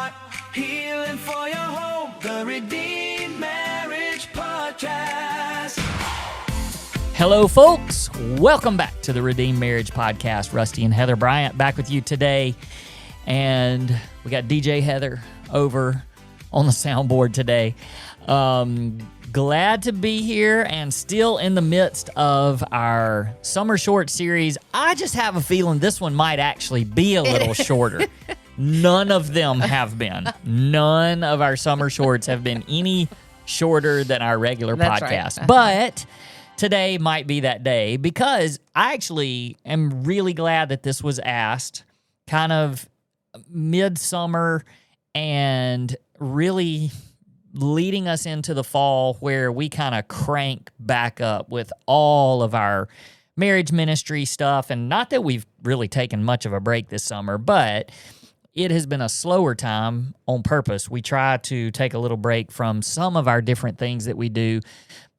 heart, healing for your home. The Redeemed Marriage Podcast. Hello, folks. Welcome back to the Redeemed Marriage Podcast. Rusty and Heather Bryant back with you today. And we got DJ Heather over on the soundboard today. Glad to be here and still in the midst of our summer short series. I just have a feeling this one might actually be a little shorter. None of them have been. None of our summer shorts have been any shorter than our regular podcast. Right. But today might be that day because I actually am really glad that this was asked kind of midsummer and really leading us into the fall where we kind of crank back up with all of our marriage ministry stuff. And not that we've really taken much of a break this summer, but it has been a slower time on purpose. We try to take a little break from some of our different things that we do,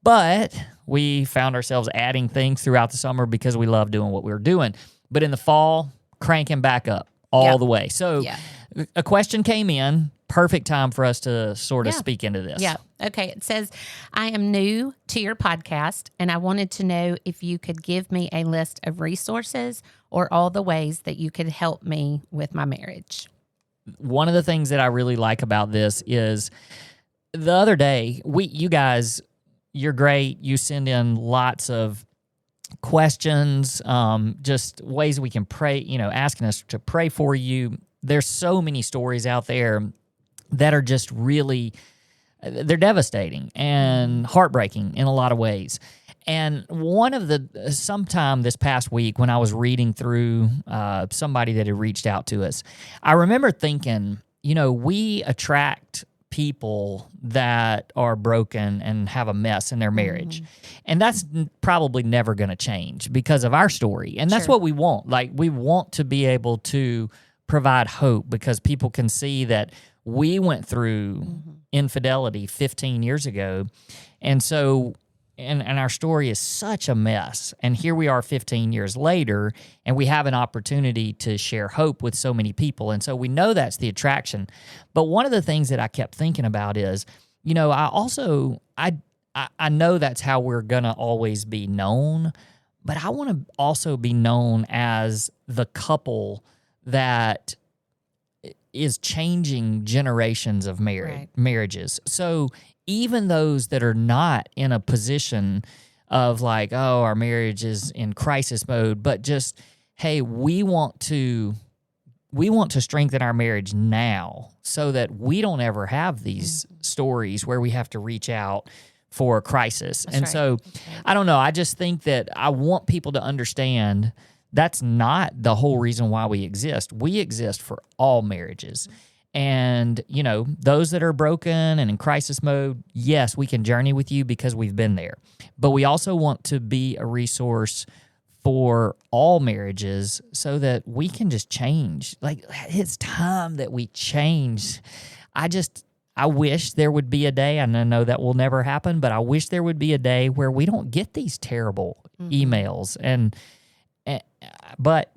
but we found ourselves adding things throughout the summer because we love doing what we were doing. But in the fall, cranking back up all the way. So a question came in. Perfect time for us to sort of speak into this. Yeah. Okay. It says, I am new to your podcast, and I wanted to know if you could give me a list of resources or all the ways that you could help me with my marriage. One of the things that I really like about this is the other day, you guys, you're great. You send in lots of questions, just ways we can pray, asking us to pray for you. There's so many stories out there that are just really, they're devastating and heartbreaking in a lot of ways. And sometime this past week when I was reading through somebody that had reached out to us, I remember thinking, we attract people that are broken and have a mess in their marriage. And that's probably never going to change because of our story. And that's what we want. Like, we want to be able to provide hope because people can see that we went through infidelity 15 years ago. And so, and our story is such a mess. And here we are 15 years later, and we have an opportunity to share hope with so many people. And so we know that's the attraction. But one of the things that I kept thinking about is, I know that's how we're going to always be known, but I want to also be known as the couple that is changing generations of marriages. So even those that are not in a position of like, oh, our marriage is in crisis mode, but just, hey, we want to strengthen our marriage now so that we don't ever have these stories where we have to reach out for a crisis. So I don't know. I just think that I want people to understand that's not the whole reason why we exist. We exist for all marriages. And, those that are broken and in crisis mode, yes, we can journey with you because we've been there. But we also want to be a resource for all marriages so that we can just change. Like, it's time that we change. I wish there would be a day, and I know that will never happen, but I wish there would be a day where we don't get these terrible emails but,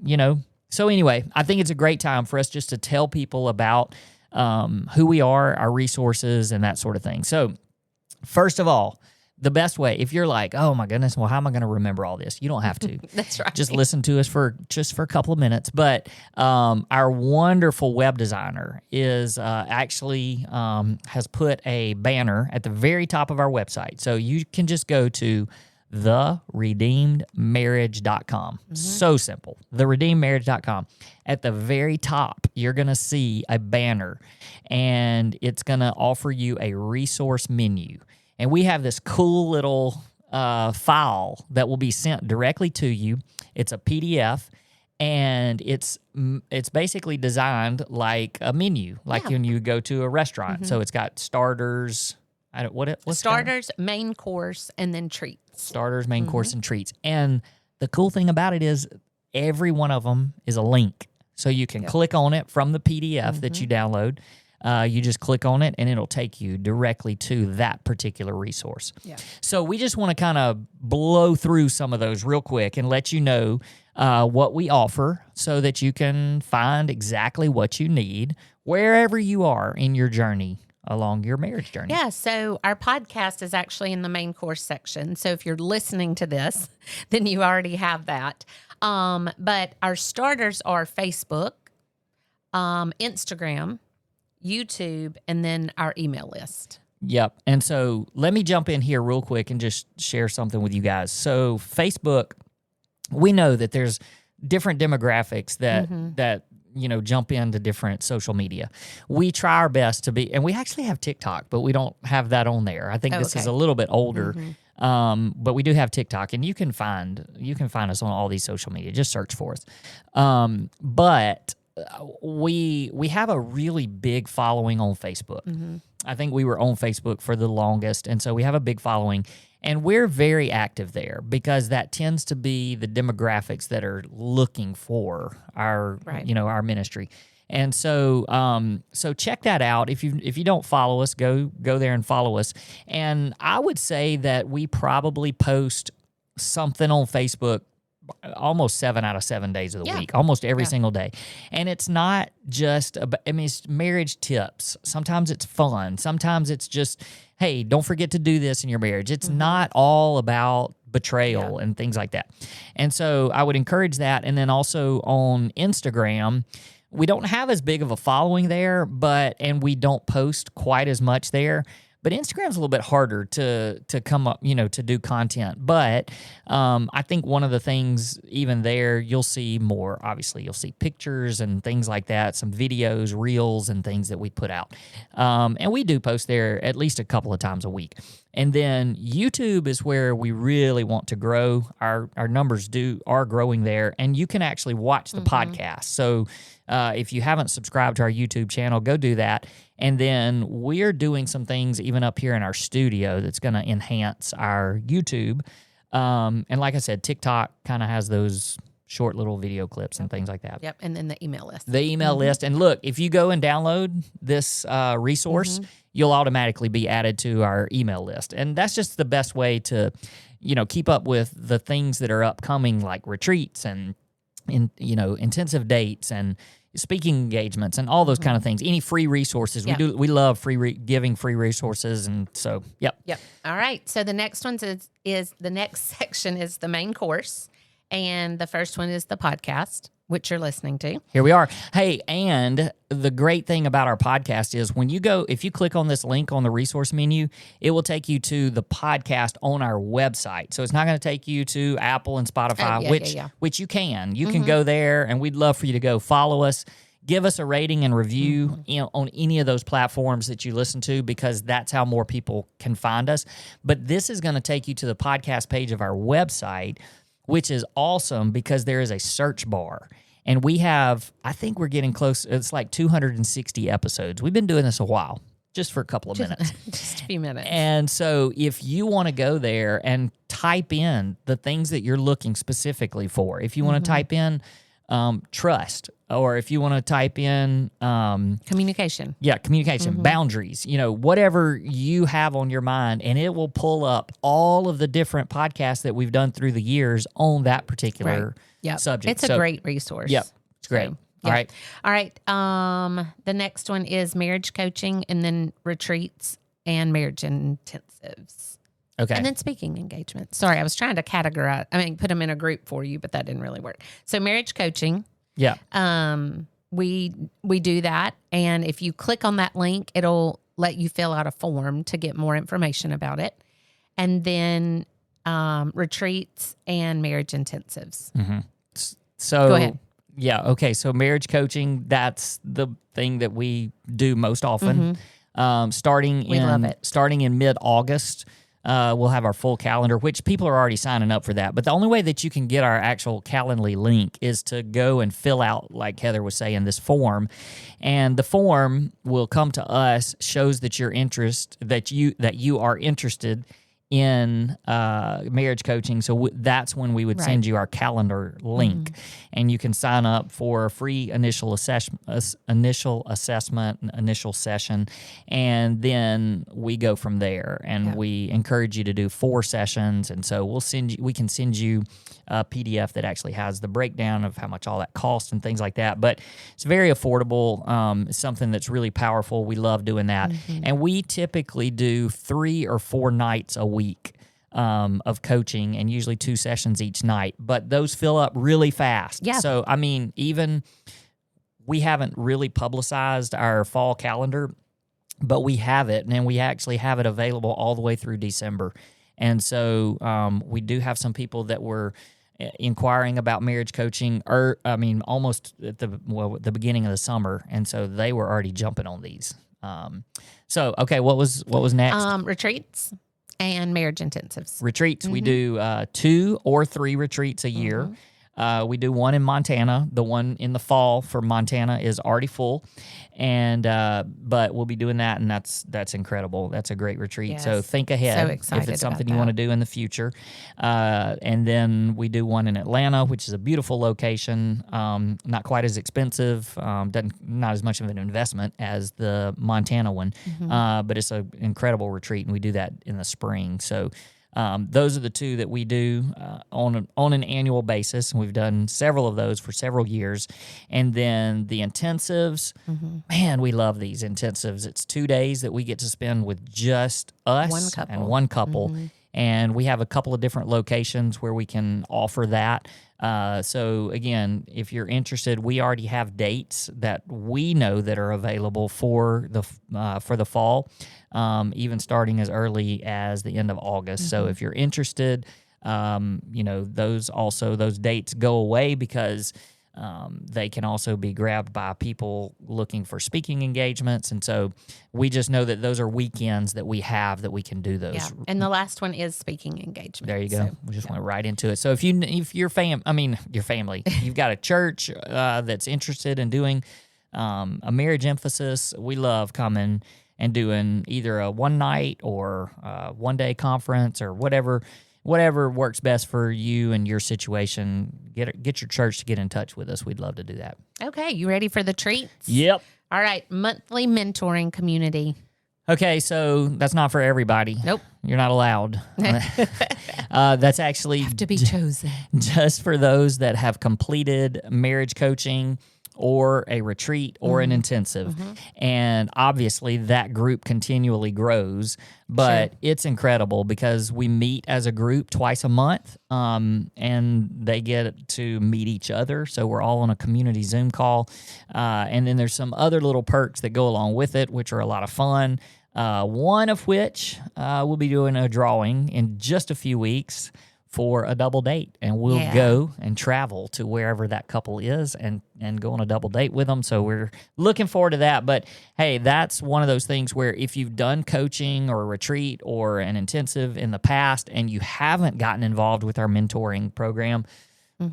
so anyway, I think it's a great time for us just to tell people about who we are, our resources, and that sort of thing. So first of all, the best way, if you're like, oh my goodness, well, how am I going to remember all this? You don't have to. That's right. Just listen to us for a couple of minutes. But our wonderful web designer is actually has put a banner at the very top of our website. So you can just go to theredeemedmarriage.com. So simple. Theredeemedmarriage.com. At the very top, you're going to see a banner, and it's going to offer you a resource menu. And we have this cool little file that will be sent directly to you. It's a PDF, and it's basically designed like a menu, like when you go to a restaurant. So it's got starters. What's starters, main course, and then treats. Starters, main course, and treats. And the cool thing about it is every one of them is a link. So you can click on it from the PDF that you download. You just click on it, and it'll take you directly to that particular resource. Yeah. So we just want to kind of blow through some of those real quick and let you know what we offer so that you can find exactly what you need wherever you are in your journey along your marriage journey. Yeah, so our podcast is actually in the main course section. So if you're listening to this, then you already have that. But our starters are Facebook, Instagram, YouTube, and then our email list. Yep. And so let me jump in here real quick and just share something with you guys. So Facebook, we know that there's different demographics that jump into different social media. We try our best to be, and we actually have TikTok, but we don't have that on there. I think this is a little bit older, but we do have TikTok, and you can find us on all these social media. Just search for us. But we have a really big following on Facebook. I think we were on Facebook for the longest, and so we have a big following. And we're very active there because that tends to be the demographics that are looking for our, our ministry. And so, so check that out. If you don't follow us, go there and follow us. And I would say that we probably post something on Facebook almost 7 out of 7 days of the week, almost every single day. And it's not just, it's marriage tips. Sometimes it's fun. Sometimes it's just, hey, don't forget to do this in your marriage. It's not all about betrayal and things like that. And so I would encourage that. And then also on Instagram, we don't have as big of a following there, and we don't post quite as much there. But Instagram's a little bit harder to come up, to do content. But I think one of the things, even there, you'll see more. Obviously, you'll see pictures and things like that, some videos, reels, and things that we put out. And we do post there at least a couple of times a week. And then YouTube is where we really want to grow. Our numbers are growing there, and you can actually watch the podcast. So if you haven't subscribed to our YouTube channel, go do that. And then we're doing some things even up here in our studio that's going to enhance our YouTube. And like I said, TikTok kind of has those short little video clips and things like that. Yep, and then the email list. The email list. And look, if you go and download this resource, you'll automatically be added to our email list. And that's just the best way to, keep up with the things that are upcoming, like retreats and, intensive dates and speaking engagements and all those kind of things. Any free resources. We love giving free resources. And so, Yep. All right. So the next one is the next section is the main course. And the first one is the podcast, which you're listening to. Here we are. Hey, and the great thing about our podcast is if you click on this link on the resource menu, it will take you to the podcast on our website. So it's not going to take you to Apple and Spotify, which you can. You can go there, and we'd love for you to go follow us. Give us a rating and review on any of those platforms that you listen to, because that's how more people can find us. But this is going to take you to the podcast page of our website, which is awesome because there is a search bar. And I think we're getting close. It's like 260 episodes. We've been doing this a while, just for a couple of minutes. Just a few minutes. And so if you want to go there and type in the things that you're looking specifically for, if you want to type in trust, or if you want to type in communication. Yeah, communication, boundaries, whatever you have on your mind, and it will pull up all of the different podcasts that we've done through the years on that particular subject. It's a great resource. Yep, it's great. All right. The next one is marriage coaching, and then retreats and marriage intensives. Okay. And then speaking engagements. Sorry, I was trying to put them in a group for you, but that didn't really work. So marriage coaching. Yeah. We do that, and if you click on that link, it'll let you fill out a form to get more information about it. And then retreats and marriage intensives. So go ahead. Yeah. Okay. So marriage coaching, that's the thing that we do most often. Starting in mid-August. We'll have our full calendar, which people are already signing up for that. But the only way that you can get our actual Calendly link is to go and fill out, like Heather was saying, this form. And the form will come to us, shows that that you are interested in marriage coaching. So that's when we would send you our calendar link, and you can sign up for a free initial assessment, initial session, and then we go from there. And we encourage you to do 4 sessions. And so we can send you a PDF that actually has the breakdown of how much all that costs and things like that. But it's very affordable. Something that's really powerful. We love doing that, and we typically do 3 or 4 nights a week of coaching, and usually 2 sessions each night. But those fill up really fast. Yeah. So I mean, even we haven't really publicized our fall calendar, but we have it, and we actually have it available all the way through December. And so we do have some people that were inquiring about marriage coaching, almost at the beginning of the summer, and so they were already jumping on these. So okay, what was next? Retreats and marriage intensives. Retreats. We do 2 or 3 retreats a year. We do one in Montana. The one in the fall for Montana is already full, and but we'll be doing that, and that's incredible. That's a great retreat. Yes. So think ahead So excited if it's something about you want to that. do in the future. And then we do one in Atlanta, which is a beautiful location. Not quite as expensive. Not as much of an investment as the Montana one, but it's an incredible retreat, and we do that in the spring. So. Those are the 2 that we do on an annual basis, and we've done several of those for several years. And then the intensives, man, we love these intensives. It's 2 days that we get to spend with just us and one couple. And we have a couple of different locations where we can offer that. So again, if you're interested, we already have dates that we know that are available for the fall, even starting as early as the end of August. So if you're interested, those dates go away because they can also be grabbed by people looking for speaking engagements. And so we just know that those are weekends that we have that we can do those. Yeah. And the last one is speaking engagement. There you go. So, We just went right into it. So if your family, you've got a church that's interested in doing a marriage emphasis, we love coming and doing either a one night or a 1-day conference or whatever works best for you and your situation. Get your church to get in touch with us. We'd love to do that. Okay, you ready for the treats? Yep. All right, monthly mentoring community. Okay, so that's not for everybody. Nope. You're not allowed. That's actually To be chosen. just for those that have completed marriage coaching or a retreat or an intensive. And obviously that group continually grows, but it's incredible because we meet as a group twice a month, and they get to meet each other. So we're all on a community Zoom call. And then there's some other little perks that go along with it, which are a lot of fun. One of which we'll be doing a drawing in just a few weeks for a double date, and we'll go and travel to wherever that couple is and go on a double date with them. So we're looking forward to that. But hey, that's one of those things where if you've done coaching or a retreat or an intensive in the past and you haven't gotten involved with our mentoring program,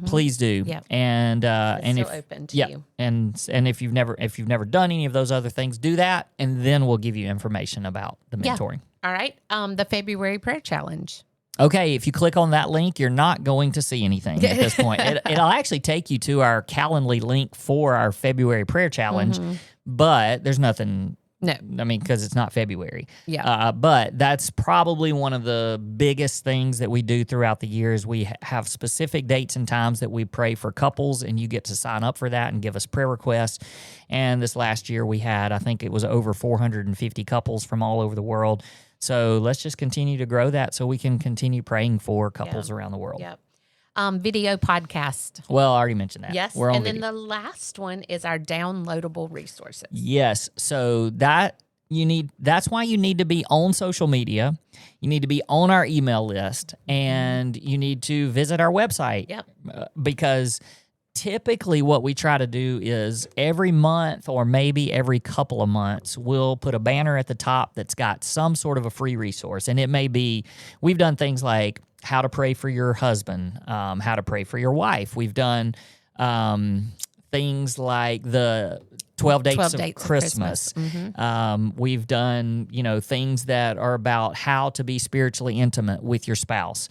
please do. Yep. And It's and so if open to you. and if you've never done any of those other things, do that, and then we'll give you information about the mentoring. All right, the February prayer challenge. Okay, if you click on that link, you're not going to see anything at this point. It'll actually take you to our Calendly link for our February prayer challenge, but there's nothing. No. I mean, because it's not February. Yeah. But that's probably one of the biggest things that we do throughout the year is we have specific dates and times that we pray for couples, and you get to sign up for that and give us prayer requests. And this last year we had, I think it was over 450 couples from all over the world. So let's just continue to grow that so we can continue praying for couples around the world. Yep. Video podcast. Well, I already mentioned that. Yes. We're on And then video. the last one is our downloadable resources. Yes. So that's why you need to be on social media. You need to be on our email list, and you need to visit our website. Yep. Because typically what we try to do is every month or maybe every couple of months, we'll put a banner at the top that's got some sort of a free resource. And it may be, we've done things like how to pray for your husband, how to pray for your wife. We've done things like the 12 Dates, 12 of, Dates of Christmas. Christmas. We've done, things that are about how to be spiritually intimate with your spouse.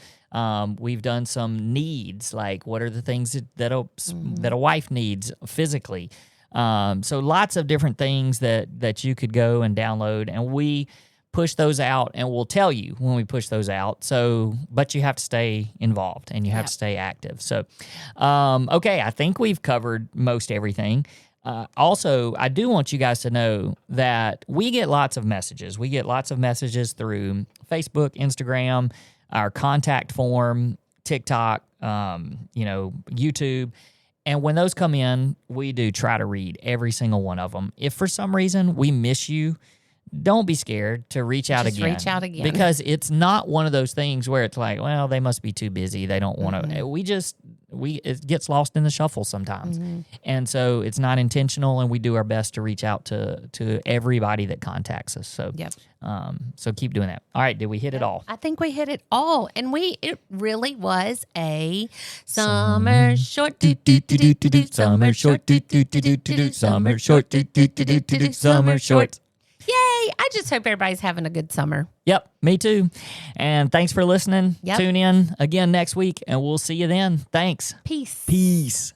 We've done some needs, like what are the things that a wife needs physically. So lots of different things that you could go and download, and we push those out, and we'll tell you when we push those out. So, but you have to stay involved and you have to stay active. So, okay, I think we've covered most everything. Also, I do want you guys to know that we get lots of messages. We get lots of messages through Facebook, Instagram, our contact form, TikTok, YouTube. And when those come in, we do try to read every single one of them. If for some reason we miss you, don't be scared to reach out again. Reach out again. Because it's not one of those things where it's like, well, they must be too busy. They don't want to. It gets lost in the shuffle sometimes. And so it's not intentional, and we do our best to reach out to everybody that contacts us. So, so keep doing that. All right, did we hit it all? I think we hit it all, and it really was a summer short, Summer short, summer short, summer short. Yay! I just hope everybody's having a good summer. Yep, me too. And thanks for listening. Yep. Tune in again next week, and we'll see you then. Thanks. Peace. Peace.